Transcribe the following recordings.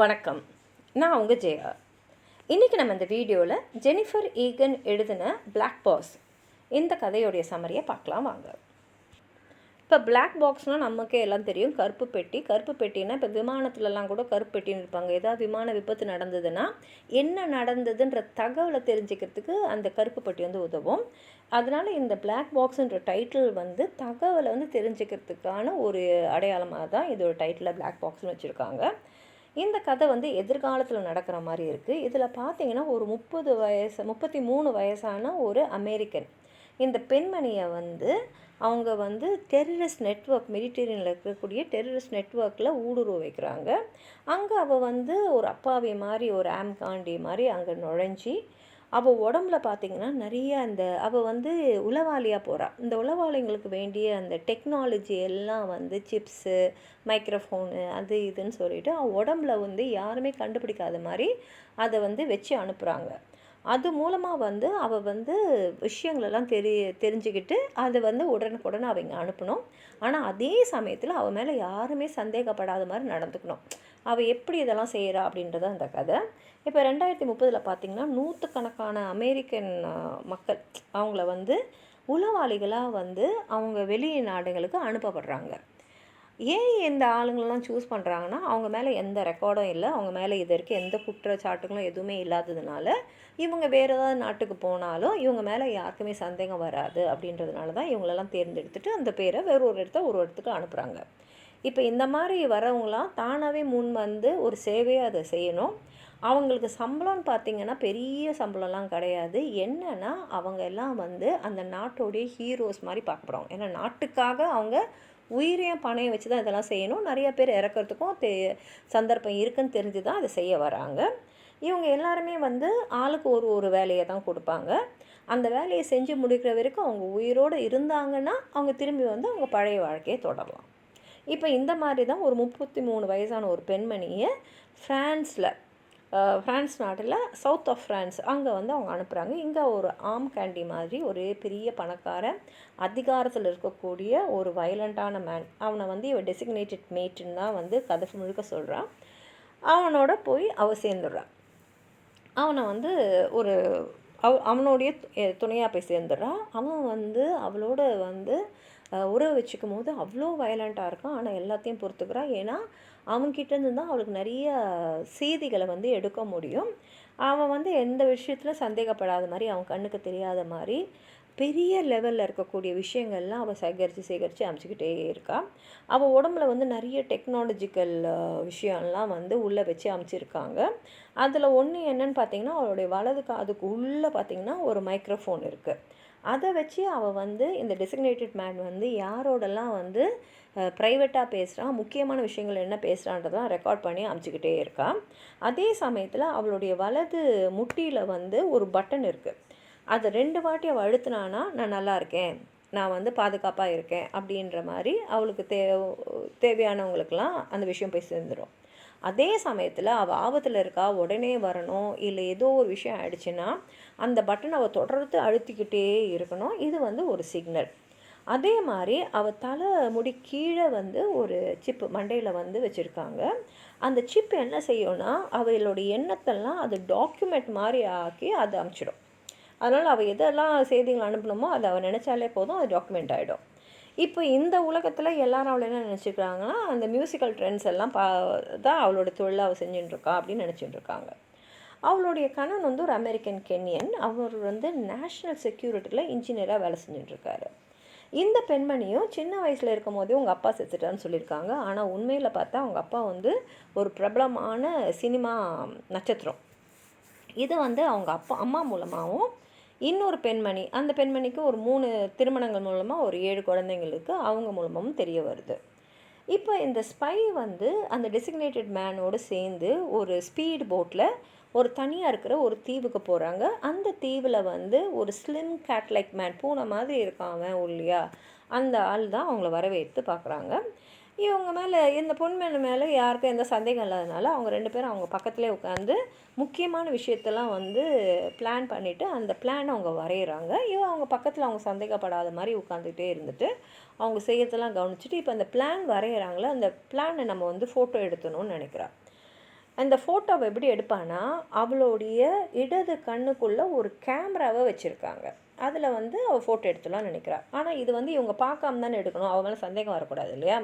வணக்கம். நான் உங்கள் ஜெயா. இன்றைக்கி நம்ம இந்த வீடியோவில் ஜெனிஃபர் ஈகன் எழுதின பிளாக் பாக்ஸ் இந்த கதையோடைய சம்மரியை பார்க்கலாம் வாங்க. இப்போ பிளாக் பாக்ஸ்னால் நமக்கே எல்லாம் தெரியும், கருப்பு பெட்டி. கருப்பு பெட்டின்னா இப்போ விமானத்துலலாம் கூட கருப்பு பெட்டின்னு இருப்பாங்க. ஏதாவது விமான விபத்து நடந்ததுன்னா என்ன நடந்ததுன்ற தகவலை தெரிஞ்சுக்கிறதுக்கு அந்த கருப்பு பெட்டி உதவும். அதனால் இந்த பிளாக் பாக்ஸுன்ற டைட்டில் தகவலை தெரிஞ்சுக்கிறதுக்கான ஒரு அடையாளமாக தான் இதோட டைட்டில் பிளாக் பாக்ஸ்னு வச்சுருக்காங்க. இந்த கதை எதிர்காலத்தில் நடக்கிற மாதிரி இருக்குது. இதில் பார்த்தீங்கன்னா ஒரு 33 வயசான ஒரு அமெரிக்கன் இந்த பெண்மணியை அவங்க டெரரிஸ்ட் நெட்வொர்க், மெடிட்டேரியனில் இருக்கக்கூடிய டெரரிஸ்ட் நெட்வொர்க்கில் ஊடுருவ வைக்கிறாங்க. அங்கே அவள் ஒரு அப்பாவி மாதிரி, ஒரு ஆம்காண்டி மாதிரி அங்கே நுழைஞ்சி அவள் உடம்புல பார்த்திங்கன்னா நிறைய அவள் உளவாளியாக போகிறாள். இந்த உளவாளிங்களுக்கு வேண்டிய அந்த டெக்னாலஜி எல்லாம் சிப்ஸு, மைக்ரோஃபோனு, அது இதுன்னு சொல்லிவிட்டு அவள் உடம்புல யாருமே கண்டுபிடிக்காத மாதிரி அதை வச்சு அனுப்புகிறாங்க. அது மூலமாக அவள் விஷயங்களெல்லாம் தெரிஞ்சுக்கிட்டு அதை உடனுக்குடனே அவங்க அனுப்பணும். ஆனால் அதே சமயத்தில் அவள் மேலே யாருமே சந்தேகப்படாத மாதிரி நடந்துக்கணும். அவள் எப்படி இதெல்லாம் செய்கிறா அப்படின்றத அந்த கதை. இப்போ 2030 பார்த்திங்கன்னா நூற்றுக்கணக்கான அமெரிக்கன் மக்கள் அவங்கள உளவாளிகளாக அவங்க வெளிநாடுகளுக்கு அனுப்பப்படுறாங்க. ஏன் இந்த ஆளுங்களெலாம் சூஸ் பண்ணுறாங்கன்னா, அவங்க மேலே எந்த ரெக்கார்டும் இல்லை, அவங்க மேலே இது வரைக்கும் எந்த குற்றச்சாட்டுகளும் எதுவுமே இல்லாததுனால இவங்க வேறு ஏதாவது நாட்டுக்கு போனாலும் இவங்க மேலே யாருக்குமே சந்தேகம் வராது அப்படின்றதுனால தான் இவங்களெல்லாம் தேர்ந்தெடுத்துட்டு அந்த பேரை வேறு ஒரு இடத்துக்கு அனுப்புகிறாங்க. இப்போ இந்த மாதிரி வரவங்களாம் தானாகவே முன் ஒரு சேவையை அதை செய்யணும். அவங்களுக்கு சம்பளம்னு பார்த்திங்கன்னா பெரிய சம்பளம்லாம் கிடையாது. என்னென்னா அவங்க எல்லாம் அந்த நாட்டோடைய ஹீரோஸ் மாதிரி பார்க்க போகிறோம். ஏன்னா நாட்டுக்காக அவங்க உயிரையும் பணையம் வச்சு தான் இதெல்லாம் செய்யணும். நிறைய பேர் இறக்கிறதுக்கும் சந்தர்ப்பம் இருக்குதுன்னு தெரிஞ்சு தான் அதை செய்ய வராங்க. இவங்க எல்லாருமே ஆளுக்கு ஒரு வேலையை தான் கொடுப்பாங்க. அந்த வேலையை செஞ்சு முடிக்கிற வரைக்கும் அவங்க உயிரோடு இருந்தாங்கன்னா அவங்க திரும்பி அவங்க பழைய வாழ்க்கையை தொடரலாம். இப்போ இந்த மாதிரி தான் ஒரு 33 வயசான ஒரு பெண்மணியை ஃப்ரான்ஸ் நாட்டில் சவுத் ஆஃப் ஃப்ரான்ஸ் அங்கே அவங்க அனுப்புகிறாங்க. இங்கே ஒரு ஆம் கேண்டி மாதிரி ஒரு பெரிய பணக்கார அதிகாரத்தில் இருக்கக்கூடிய ஒரு வயலண்ட்டான மேன், அவனை இவ டெசிக்னேட்டட் மேட்டுன்னு தான் கதை முழுக்க சொல்கிறான். அவனோட போய் சேர்ந்துடுறான். அவனை ஒரு அவனுடைய துணையாக போய் சேர்ந்துடுறான். அவன் அவளோட உறவு வச்சுக்கும் போது அவ்வளோ வயலண்ட்டாக இருக்கான். ஆனால் எல்லாத்தையும் பொறுத்துக்கிறான். ஏன்னா அவன்கிட்டேருந்து தான் அவளுக்கு நிறைய செய்திகளை எடுக்க முடியும். அவன் எந்த விஷயத்தில் சந்தேகப்படாத மாதிரி, அவன் கண்ணுக்கு தெரியாத மாதிரி பெரிய லெவலில் இருக்கக்கூடிய விஷயங்கள்லாம் அவள் சேகரித்து அமைச்சிக்கிட்டே இருக்காள். அவள் உடம்புல நிறைய டெக்னாலஜிக்கல் விஷயம்லாம் உள்ளே வச்சு அமைச்சிருக்காங்க. அதில் ஒன்று என்னன்னு பார்த்திங்கன்னா, அவளுடைய வலது காதுக்கு உள்ளே பார்த்திங்கன்னா ஒரு மைக்ரோஃபோன் இருக்குது. அதை வச்சு அவள் இந்த டெசிக்னேட்டட் மேன் யாரோடெல்லாம் ப்ரைவேட்டாக பேசுகிறான், முக்கியமான விஷயங்கள் என்ன பேசுகிறான்றதான் ரெக்கார்ட் பண்ணி அமைச்சிக்கிட்டே இருக்கான். அதே சமயத்தில் அவளுடைய வலது முட்டியில் ஒரு பட்டன் இருக்குது. அதை 2 வாட்டி அவள் அழுத்தினானா நான் நல்லா இருக்கேன், நான் பாதுகாப்பாக இருக்கேன் அப்படின்ற மாதிரி அவளுக்கு தேவையானவங்களுக்கெல்லாம் அந்த விஷயம் போய் சேர்ந்துடும். அதே சமயத்தில் அவள் ஆபத்தில் இருக்கா, உடனே வரணும், இல்லை ஏதோ ஒரு விஷயம் ஆயிடுச்சுன்னா அந்த பட்டன் அவள் தொடர்ந்து அழுத்திக்கிட்டே இருக்கணும். இது ஒரு சிக்னல். அதே மாதிரி அவள் தலை முடி கீழே ஒரு சிப்பு மண்டையில் வச்சுருக்காங்க. அந்த சிப் என்ன செய்யும்னா அவளுடைய எண்ணத்தெல்லாம் அது டாக்குமெண்ட் மாதிரி ஆக்கி அதை அனுப்பிச்சிடும். அதனால் அவள் எதெல்லாம் செய்திகள் அனுப்பணுமோ அதை அவள் நினச்சாலே போதும், அது டாக்குமெண்ட் ஆகிடும். இப்போ இந்த உலகத்தில் எல்லாரும் அவளை என்ன நினச்சிக்கிறாங்கன்னா, அந்த மியூசிக்கல் ட்ரெண்ட்ஸ் எல்லாம் தான் அவளோட தொழிலை அவள் செஞ்சுட்டுருக்கா அப்படின்னு நினச்சிட்டு இருக்காங்க. அவளுடைய கணவன் ஒரு அமெரிக்கன் கென்யன். அவர் நேஷ்னல் செக்யூரிட்டியில் இன்ஜினியராக வேலை செஞ்சுட்டுருக்காரு. இந்த பெண்மணியும் சின்ன வயசில் இருக்கும் போதே உங்கள் அப்பா செத்துட்டான்னு சொல்லியிருக்காங்க. ஆனால் உண்மையில் பார்த்தா அவங்க அப்பா ஒரு பிரபலமான சினிமா நட்சத்திரம். இது அவங்க அம்மா மூலமாகவும் இன்னொரு பெண்மணி, அந்த பெண்மணிக்கு ஒரு 3 திருமணங்கள் மூலமாக ஒரு 7 குழந்தைங்களுக்கு அவங்க மூலமாகவும் தெரிய வருது. இப்போ இந்த ஸ்பை அந்த டெசிக்னேட்டட் மேனோடு சேர்ந்து ஒரு ஸ்பீட் போட்டில் ஒரு தனியாக இருக்கிற ஒரு தீவுக்கு போகிறாங்க. அந்த தீவில் ஒரு ஸ்லிம் கேட் லைக் மேன், பூனை மாதிரி இருக்கான் அவன் ஒல்லியா, அந்த ஆள் தான் அவங்கள வரவேற்று பார்க்குறாங்க. இவங்க மேலே, இந்த பொண்ணு மேலே யாருக்கும் எந்த சந்தேகம் இல்லாதனால அவங்க 2 பேரும் அவங்க பக்கத்துலேயே உட்காந்து முக்கியமான விஷயத்தெல்லாம் பிளான் பண்ணிவிட்டு அந்த பிளானை அவங்க வரைகிறாங்க. அவங்க பக்கத்தில் அவங்க சந்தேகப்படாத மாதிரி உட்காந்துக்கிட்டே இருந்துட்டு அவங்க செய்யறதெல்லாம் கவனிச்சுட்டு இப்போ அந்த பிளான் வரைகிறாங்களே, அந்த பிளானை நம்ம ஃபோட்டோ எடுத்தணும்னு நினைக்கிறா. அந்த ஃபோட்டோவை எப்படி எடுப்பான்னா, அவளுடைய இடது கண்ணுக்குள்ளே ஒரு கேமராவை வச்சுருக்காங்க. அதில் வந்து அவள் ஃபோட்டோ எடுத்துடலாம்னு நினைக்கிறா. ஆனால் இது வந்து இவங்க பார்க்காம தானே எடுக்கணும், அவள் மேலே சந்தேகம் வரக்கூடாது இல்லையா?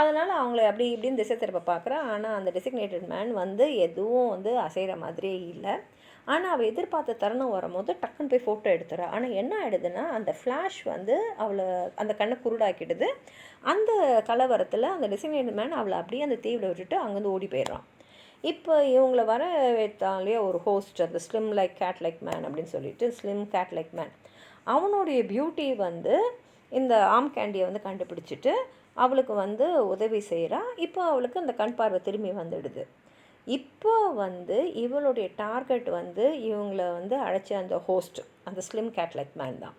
அதனால் அவங்கள அப்படி இப்படின்னு திசை திருப்ப பார்க்குறா. ஆனால் அந்த டெசிக்னேட்டட் மேன் வந்து எதுவும் வந்து அசைகிற மாதிரியே இல்லை. ஆனால் அவள் எதிர்பார்த்த தருணம் வரும்போது டக்குன்னு போய் ஃபோட்டோ எடுத்துறா. ஆனால் என்ன ஆகிடுதுன்னா, அந்த ஃப்ளாஷ் வந்து அவளை அந்த கண்ணை குருடாக்கிடுது. அந்த கலவரத்தில் அந்த டெசிக்னேட்டட் மேன் அவளை அப்படியே அந்த தீவில் விட்டுட்டு அங்கேருந்து ஓடி போயிடுறான். இப்போ இவங்கள வர வைத்தான் இல்லையா ஒரு ஹோஸ்ட், அந்த slim like cat like man அப்படின்னு சொல்லிட்டு, ஸ்லிம் கேட் லைக் மேன். அவனுடைய பியூட்டி வந்து இந்த ஆம் கேண்டியை வந்து கண்டுபிடிச்சிட்டு அவளுக்கு வந்து உதவி செய்கிறா. இப்போ அவளுக்கு அந்த கண் பார்வை திரும்பி வந்துடுது. இப்போ வந்து இவளுடைய டார்கெட் வந்து இவங்கள வந்து அழைச்ச அந்த ஹோஸ்ட், அந்த ஸ்லிம் கேட் லைக் மேன் தான்.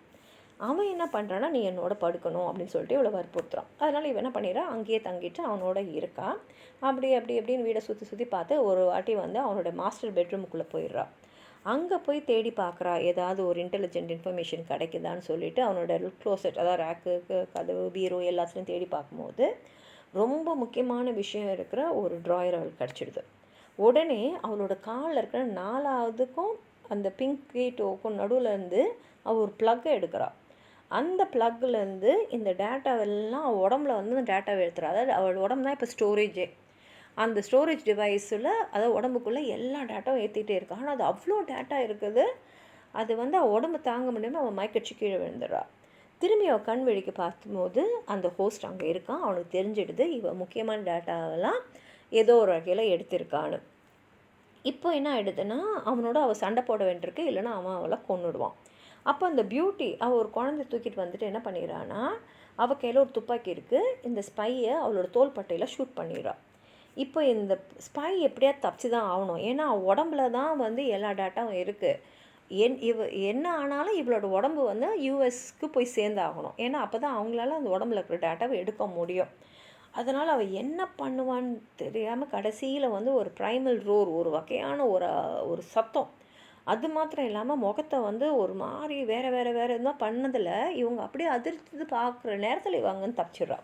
அவன் என்ன பண்ணுறான்னா, நீ என்னோட படுக்கணும் அப்படின்னு சொல்லிட்டு இவளை வற்புறுத்துறான். அதனால் இவன் என்ன பண்ணிடுறா, அங்கேயே தங்கிட்டு அவனோட இருக்கா. அப்படின்னு வீடை சுற்றி சுற்றி பார்த்து ஒரு வாட்டி வந்து அவனோட மாஸ்டர் பெட்ரூமுக்குள்ளே போயிடுறா. அங்கே போய் தேடி பார்க்குறா, ஏதாவது ஒரு இன்டெலிஜென்ட் இன்ஃபர்மேஷன் கிடைக்குதான்னு சொல்லிட்டு அவனோட க்ளோசெட், அதாவது ரேக்கு, கதவு, பீரோ எல்லாத்துலையும் தேடி பார்க்கும்போது ரொம்ப முக்கியமான விஷயம் இருக்கிற ஒரு ட்ராயர் அவளுக்கு கிடச்சிடுது. உடனே அவளோட காலில் இருக்கிற 4வதுக்கும் அந்த பிங்க் கேட்டோக்கும் நடுவில் இருந்து அவள் ஒரு ப்ளக்கை எடுக்கிறாள். அந்த ப்ளக்லேருந்து இந்த டேட்டாவெல்லாம் அவள் உடம்புல வந்து அந்த டேட்டாவை எடுத்துறா. அதாவது அவள் உடம்பு தான் இப்போ ஸ்டோரேஜே. அந்த ஸ்டோரேஜ் டிவைஸில் அதாவது உடம்புக்குள்ளே எல்லா டேட்டாவும் ஏற்றிட்டே இருக்கா. ஆனால் அது அவ்வளோ டேட்டா இருக்குது. அது வந்து அவள் உடம்பு தாங்க முடியாமல் அவள் மயக்கடிச்சு கீழே விழுந்துடுறா. திரும்பி அவள் கண் விழிக்க பார்க்கும்போது அந்த ஹோஸ்ட் அங்கே இருக்கான். அவனுக்கு தெரிஞ்சிடுது இவள் முக்கியமான டேட்டாவெல்லாம் ஏதோ ஒரு வகையில் எடுத்திருக்கான்னு. இப்போ என்ன ஆகிடுதுன்னா, அவனோட அவள் சண்டை போட வேண்டியிருக்கு, இல்லைன்னா அவன் அவளை கொன்னுடுவான். அப்போ அந்த பியூட்டி அவள் ஒரு குழந்தை தூக்கிட்டு வந்துட்டு என்ன பண்ணிடுறான்னா, அவள் கையில் ஒரு துப்பாக்கி இருக்குது. இந்த ஸ்பையை அவளோட தோள்பட்டையில் ஷூட் பண்ணிடுறா. இப்போ இந்த ஸ்பை எப்படியா தப்பிச்சு தான் ஆகணும். ஏன்னா அவள் உடம்புல தான் வந்து எல்லா டேட்டாவும் இருக்குது. என்ன ஆனாலும் இவளோட உடம்பு வந்து யூஎஸ்க்கு போய் சேர்ந்தாகணும். ஏன்னா அப்போ தான் அவங்களால அந்த உடம்புல இருக்கிற டேட்டாவை எடுக்க முடியும். அதனால் அவள் என்ன பண்ணுவான்னு தெரியாமல் கடைசியில் வந்து ஒரு ப்ரைமல் ரோர், ஒரு வகையான ஒரு சத்தம். அது மாத்திரம் இல்லாமல் முகத்தை வந்து ஒரு மாதிரி வேறு தான் பண்ணதில் இவங்க அப்படியே அதிர்த்து பார்க்குற நேரத்தில் இவங்க வந்து தப்பிச்சிட்றா.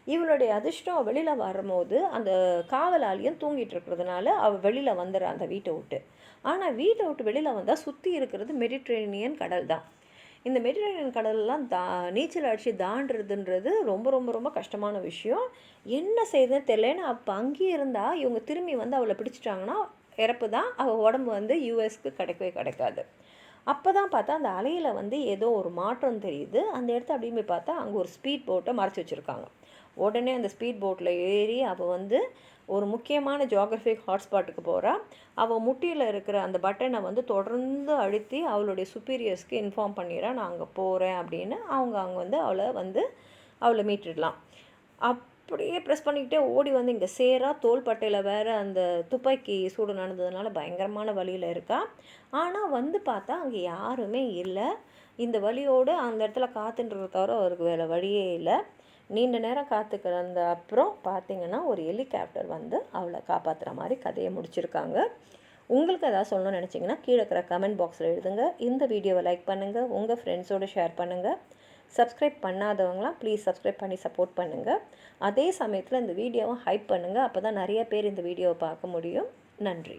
இவளுடைய அதிர்ஷ்டம் வெளியில் வரும்போது அந்த காவலாளியும் தூங்கிட்டு இருக்கிறதுனால அவள் வெளியில் வந்துடுறா அந்த வீட்டை விட்டு. ஆனால் வீட்டை விட்டு வெளியில் வந்தால் சுற்றி இருக்கிறது மெடிட்ரேனியன் கடல் தான். இந்த மெடிட்ரேனியன் கடலெல்லாம் நீச்சல் அடித்து தாண்டுறதுன்றது ரொம்ப ரொம்ப ரொம்ப கஷ்டமான விஷயம். என்ன செய்யுதுன்னு தெரியலன்னு அப்போ அங்கேயே இருந்தால் இவங்க திரும்பி வந்து அவளை பிடிச்சிட்டாங்கன்னா இறப்பு தான். அவள் உடம்பு வந்து யூஎஸ்க்கு கிடைக்கவே கிடைக்காது. அப்போ தான் பார்த்தா அந்த அலையில் வந்து ஏதோ ஒரு மாற்றம் தெரியுது. அந்த இடத்த அப்படின்னு போய் பார்த்தா அங்கே ஒரு ஸ்பீட் போட்டை மறைச்சி வச்சுருக்காங்க. உடனே அந்த ஸ்பீட் போட்டில் ஏறி அவள் வந்து ஒரு முக்கியமான ஜியாகிரபிக் ஹாட்ஸ்பாட்டுக்கு போகிறா. அவள் முட்டியில் இருக்கிற அந்த பட்டனை வந்து தொடர்ந்து அழுத்தி அவளுடைய சுப்பீரியர்ஸ்க்கு இன்ஃபார்ம் பண்ணிடுறா, நான் அங்கே போகிறேன் அப்படின்னு. அவங்க வந்து அவளை மீட்டுடலாம். அப்படியே ப்ரெஸ் பண்ணிக்கிட்டே ஓடி வந்து இங்கே சேரா. தோள்பட்டையில் வேறு அந்த துப்பாக்கி சூடு நடந்ததுனால பயங்கரமான வழியில் இருக்கா. ஆனால் வந்து பார்த்தா அங்கே யாருமே இல்லை. இந்த வழியோடு அந்த இடத்துல காத்துன்றத தவிர அவருக்கு வேறு வழியே இல்லை. நீண்ட நேரம் காத்துக்கிறந்த அப்புறம் பார்த்திங்கன்னா ஒரு ஹெலிகாப்டர் வந்து அவளை காப்பாற்றுற மாதிரி கதையை முடிச்சிருக்காங்க. உங்களுக்கு எதாவது சொல்லணும்னு நினச்சிங்கன்னா கீழே இருக்கிற கமெண்ட் பாக்ஸில் எழுதுங்க. இந்த வீடியோவை லைக் பண்ணுங்கள், உங்கள் ஃப்ரெண்ட்ஸோடு ஷேர் பண்ணுங்கள். சப்ஸ்கிரைப் பண்ணாதவங்களாம் ப்ளீஸ் சப்ஸ்கிரைப் பண்ணி சப்போர்ட் பண்ணுங்கள். அதே சமயத்தில் இந்த வீடியோவை ஹைப் பண்ணுங்கள். அப்போ தான் நிறைய பேர் இந்த வீடியோவை பார்க்க முடியும். நன்றி.